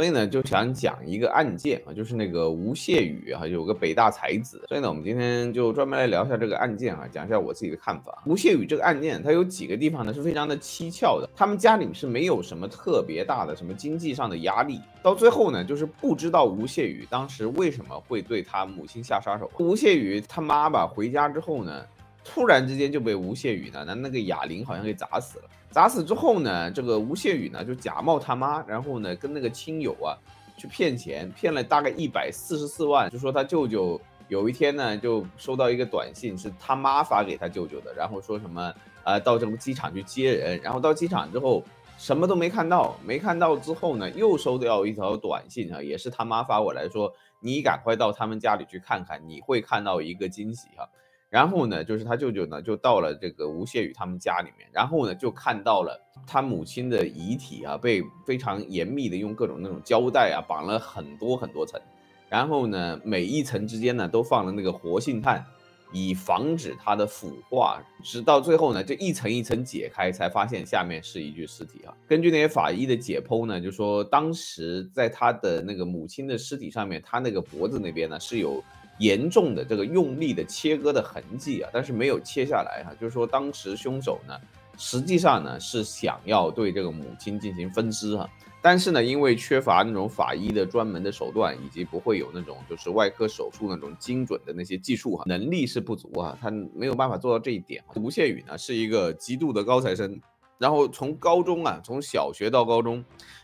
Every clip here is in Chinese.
所以呢就想讲一个案件啊，就是那个吴谢宇啊，有个北大才子。所以呢，我们今天就专门来聊一下这个案件啊，讲一下我自己的看法。吴谢宇这个案件，它有几个地方呢是非常的蹊跷的。他们家里是没有什么特别大的什么经济上的压力，到最后呢，就是不知道吴谢宇当时为什么会对他母亲下杀手。吴谢宇他妈吧回家之后呢，突然之间就被吴谢宇呢那个哑铃好像给砸死了。砸死之后呢，这个吴谢宇呢就假冒他妈，然后呢跟那个亲友啊去骗钱，骗了大概144万，就说他舅舅有一天呢就收到一个短信，是他妈发给他舅舅的，然后说什么到这个机场去接人，然后到机场之后什么都没看到，没看到之后呢又收到一条短信啊，也是他妈发过来说你赶快到他们家里去看看，你会看到一个惊喜哈。然后呢，就是他舅舅呢，就到了这个吴谢宇他们家里面，然后呢，就看到了他母亲的遗体啊，被非常严密的用各种那种胶带啊绑了很多很多层，然后呢，每一层之间呢都放了那个活性炭，以防止它的腐化。直到最后呢，这一层一层解开，才发现下面是一具尸体啊。根据那些法医的解剖呢，就说当时在他的那个母亲的尸体上面，他那个脖子那边呢是有严重的这个用力的切割的痕迹啊，但是没有切下来哈，就是说当时凶手呢，实际上呢是想要对这个母亲进行分尸哈，但是呢，因为缺乏那种法医的专门的手段，以及不会有那种就是外科手术那种精准的那些技术哈，能力是不足啊，他没有办法做到这一点。吴谢宇呢是一个极度的高材生，然后从高中啊，从小学到高中，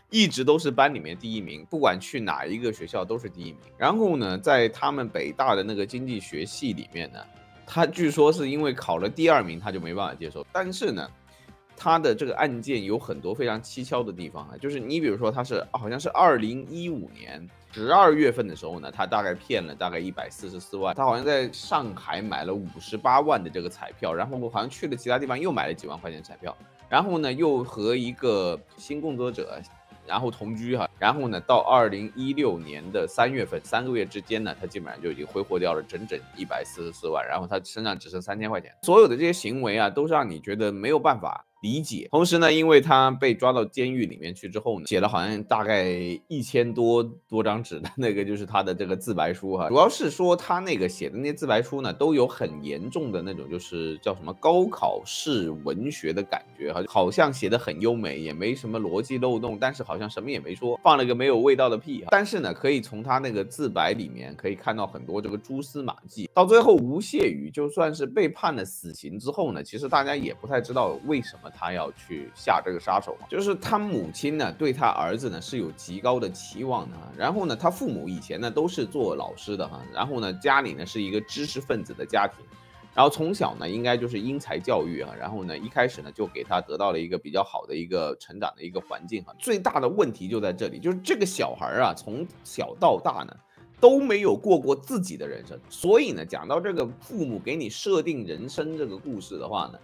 一直都是班里面第一名，不管去哪一个学校都是第一名。然后呢，在他们北大的那个经济学系里面呢，他据说是因为考了第2名，他就没办法接受。但是呢，他的这个案件有很多非常蹊跷的地方啊，就是你比如说他是好像是2015年12月份的时候呢，他大概骗了大概144万，他好像在上海买了58万的这个彩票，然后好像去了其他地方又买了几万块钱彩票，然后呢又和一个性工作者然后同居哈，然后呢，到2016年的3月份，3个月之间呢，他基本上就已经挥霍掉了整整144万，然后他身上只剩3000块钱。所有的这些行为啊，都是让你觉得没有办法理解。同时呢，因为他被抓到监狱里面去之后呢，写了好像大概1000多张纸的那个就是他的这个自白书哈，主要是说他那个写的那些自白书呢，都有很严重的那种就是叫什么高考式文学的感觉哈，好像写的很优美，也没什么逻辑漏洞，但是好像什么也没说，放了个没有味道的屁啊。但是呢，可以从他那个自白里面可以看到很多这个蛛丝马迹。到最后，吴谢宇就算是被判了死刑之后呢，其实大家也不太知道为什么他要去下这个杀手，就是他母亲呢对他儿子呢是有极高的期望的，然后呢他父母以前呢都是做老师的哈，然后呢家里呢是一个知识分子的家庭，然后从小呢应该就是因材教育啊，然后呢一开始呢就给他得到了一个比较好的一个成长的一个环境哈。最大的问题就在这里，就是这个小孩啊从小到大呢都没有过自己的人生，所以呢讲到这个父母给你设定人生这个故事的话呢，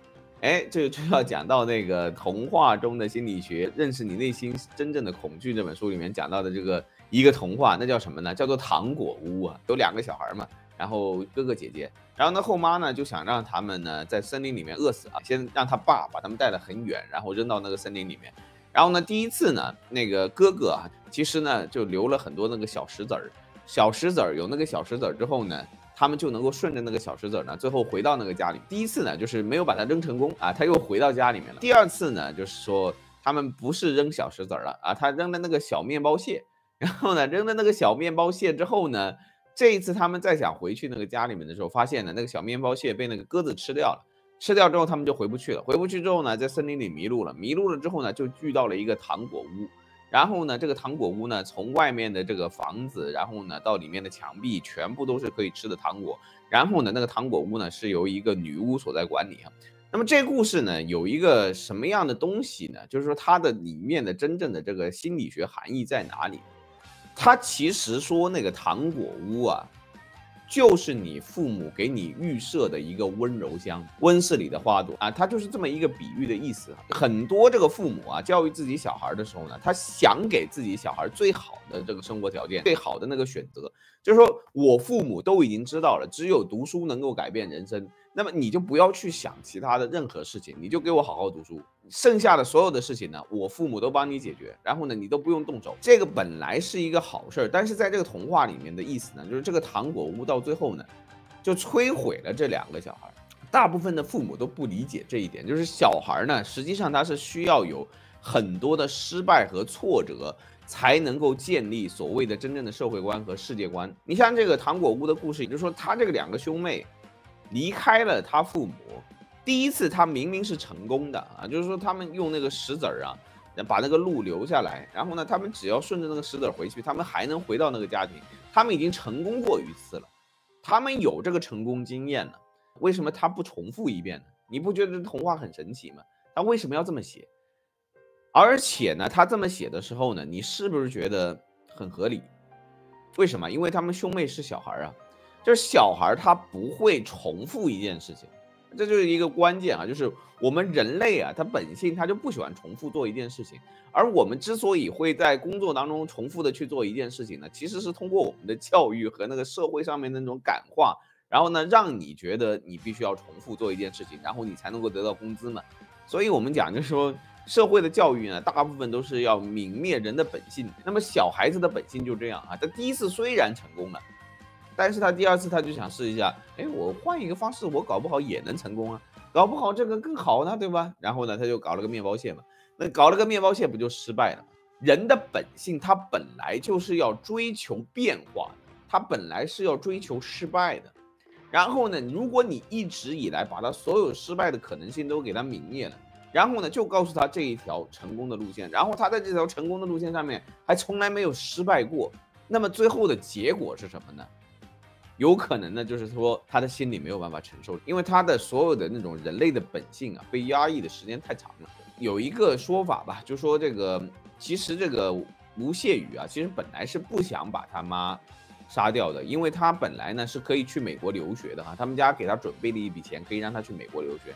这就要讲到那个童话中的心理学，认识你内心真正的恐惧这本书里面讲到的这个一个童话，那叫什么呢？叫做糖果屋啊，有2个小孩嘛，然后哥哥姐姐，然后呢后妈呢就想让他们呢在森林里面饿死啊，先让他爸把他们带得很远，然后扔到那个森林里面。然后呢第一次呢那个哥哥啊，其实呢就留了很多那个小石子儿，有那个小石子儿之后呢，他们就能够顺着那个小石子呢，最后回到那个家里。第一次呢，就是没有把它扔成功啊，他又回到家里面了。第2次呢，就是说他们不是扔小石子了啊，他扔了那个小面包屑，然后呢，扔了那个小面包屑之后呢，这一次他们再想回去那个家里面的时候，发现呢，那个小面包屑被那个鸽子吃掉了。吃掉之后，他们就回不去了。回不去之后呢，在森林里迷路了。迷路了之后呢，就遇到了一个糖果屋。然后呢，这个糖果屋呢，从外面的这个房子，然后呢，到里面的墙壁，全部都是可以吃的糖果。然后呢，那个糖果屋呢，是由一个女巫所在管理哈。那么这个故事呢，有一个什么样的东西呢？就是说它的里面的真正的这个心理学含义在哪里？它其实说那个糖果屋啊，就是你父母给你预设的一个温柔乡，温室里的花朵啊，它就是这么一个比喻的意思。很多这个父母啊，教育自己小孩的时候呢，他想给自己小孩最好的这个生活条件，最好的那个选择，就是说我父母都已经知道了，只有读书能够改变人生，那么你就不要去想其他的任何事情，你就给我好好读书，剩下的所有的事情呢，我父母都帮你解决，然后呢，你都不用动手。这个本来是一个好事儿，但是在这个童话里面的意思呢，就是这个糖果屋到最后呢，就摧毁了这2个小孩。大部分的父母都不理解这一点，就是小孩呢，实际上他是需要有很多的失败和挫折，才能够建立所谓的真正的社会观和世界观。你像这个糖果屋的故事，也就是说，他这个2个兄妹离开了他父母，第一次他明明是成功的啊，就是说他们用那个石子儿啊，把那个路留下来，然后呢，他们只要顺着那个石子儿回去，他们还能回到那个家庭，他们已经成功过一次了，他们有这个成功经验了。为什么他不重复一遍呢？你不觉得这童话很神奇吗？他为什么要这么写？而且呢，他这么写的时候呢，你是不是觉得很合理？为什么？因为他们兄妹是小孩啊，就是小孩他不会重复一件事情，这就是一个关键啊，就是我们人类啊，他本性他就不喜欢重复做一件事情，而我们之所以会在工作当中重复的去做一件事情呢，其实是通过我们的教育和那个社会上面的那种感化。然后呢，让你觉得你必须要重复做一件事情，然后你才能够得到工资嘛。所以我们讲就是说，社会的教育呢，大部分都是要泯灭人的本性。那么小孩子的本性就这样啊，他第一次虽然成功了，但是他第2次他就想试一下，哎，我换一个方式，我搞不好也能成功啊，搞不好这个更好呢，对吧？然后呢，他就搞了个面包蟹嘛，那搞了个面包蟹不就失败了吗？人的本性他本来就是要追求变化的，他本来是要追求失败的。然后呢，如果你一直以来把他所有失败的可能性都给他泯灭了，然后呢，就告诉他这一条成功的路线，然后他在这条成功的路线上面还从来没有失败过，那么最后的结果是什么呢？有可能呢，就是说他的心里没有办法承受，因为他的所有的那种人类的本性啊，被压抑的时间太长了。有一个说法吧，就说这个其实这个吴谢宇啊，其实本来是不想把他妈杀掉的，因为他本来呢是可以去美国留学的哈，他们家给他准备了一笔钱，可以让他去美国留学。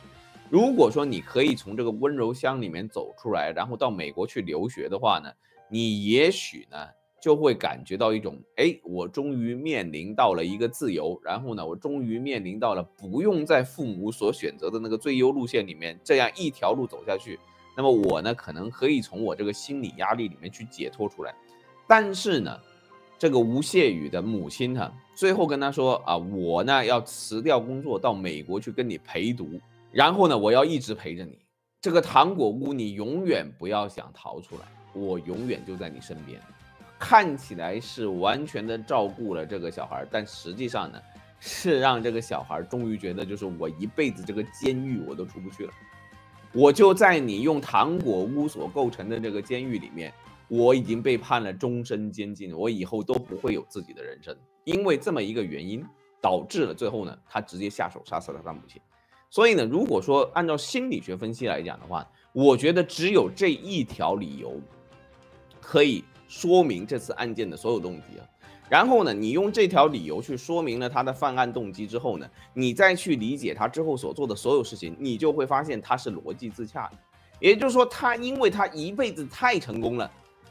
如果说你可以从这个温柔乡里面走出来，然后到美国去留学的话呢，你也许呢就会感觉到一种，哎，我终于面临到了一个自由，然后呢，我终于面临到了不用在父母所选择的那个最优路线里面这样一条路走下去。那么我呢，可能可以从我这个心理压力里面去解脱出来。但是呢，这个吴谢宇的母亲呢，最后跟他说啊，我呢要辞掉工作到美国去跟你陪读，然后呢，我要一直陪着你。这个糖果屋你永远不要想逃出来，我永远就在你身边。看起来是完全的照顾了这个小孩，但实际上呢，是让这个小孩终于觉得，就是我一辈子这个监狱我都出不去了，我就在你用糖果屋所构成的这个监狱里面。我已经被判了终身监禁，我以后都不会有自己的人生，因为这么一个原因，导致了最后呢，他直接下手杀死了他母亲。所以呢，如果说按照心理学分析来讲的话，我觉得只有这一条理由可以说明这次案件的所有动机啊。然后呢，你用这条理由去说明了他的犯案动机之后呢，你再去理解他之后所做的所有事情，你就会发现他是逻辑自洽的。也就是说，他因为他一辈子太成功了。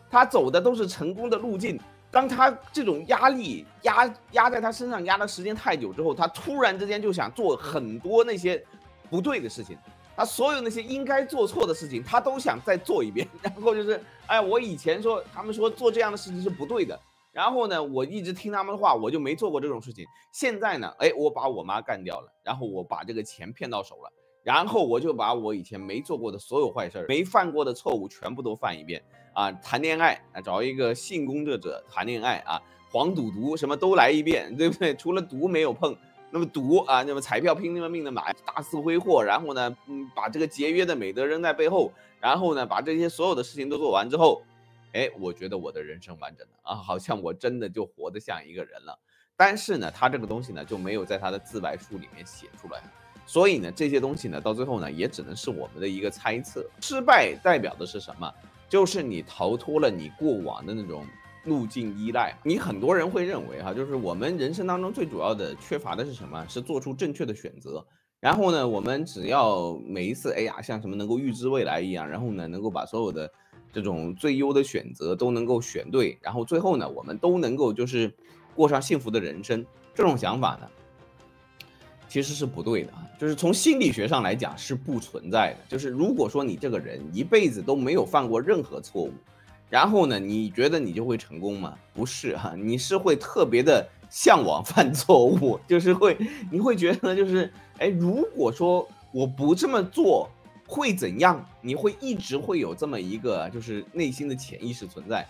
他走的都是成功的路径，当他这种压力压在他身上压的时间太久之后，他突然之间就想做很多那些不对的事情，他所有那些应该做错的事情，他都想再做一遍。然后就是，哎，我以前说他们说做这样的事情是不对的，然后呢，我一直听他们的话，我就没做过这种事情。现在呢，哎，我把我妈干掉了，然后我把这个钱骗到手了。然后我就把我以前没做过的所有坏事没犯过的错误全部都犯一遍啊！谈恋爱啊，找一个性工作者谈恋爱啊，黄赌毒什么都来一遍，对不对？除了毒没有碰，那么毒啊，那么彩票拼了命的买，大肆挥霍，然后呢，把这个节约的美德扔在背后，然后呢，把这些所有的事情都做完之后，哎，我觉得我的人生完整了啊，好像我真的就活得像一个人了。但是呢，他这个东西呢，就没有在他的自白书里面写出来。所以呢，这些东西呢，到最后呢，也只能是我们的一个猜测。失败代表的是什么？就是你逃脱了你过往的那种路径依赖。你很多人会认为哈，就是我们人生当中最主要的缺乏的是什么？是做出正确的选择。然后呢，我们只要每一次，哎呀，像什么能够预知未来一样，然后呢，能够把所有的这种最优的选择都能够选对，然后最后呢，我们都能够就是过上幸福的人生。这种想法呢，其实是不对的，就是从心理学上来讲是不存在的。就是如果说你这个人一辈子都没有犯过任何错误，然后呢，你觉得你就会成功吗？不是哈，你是会特别的向往犯错误，就是你会觉得就是，哎，如果说我不这么做会怎样？你会一直会有这么一个就是内心的潜意识存在。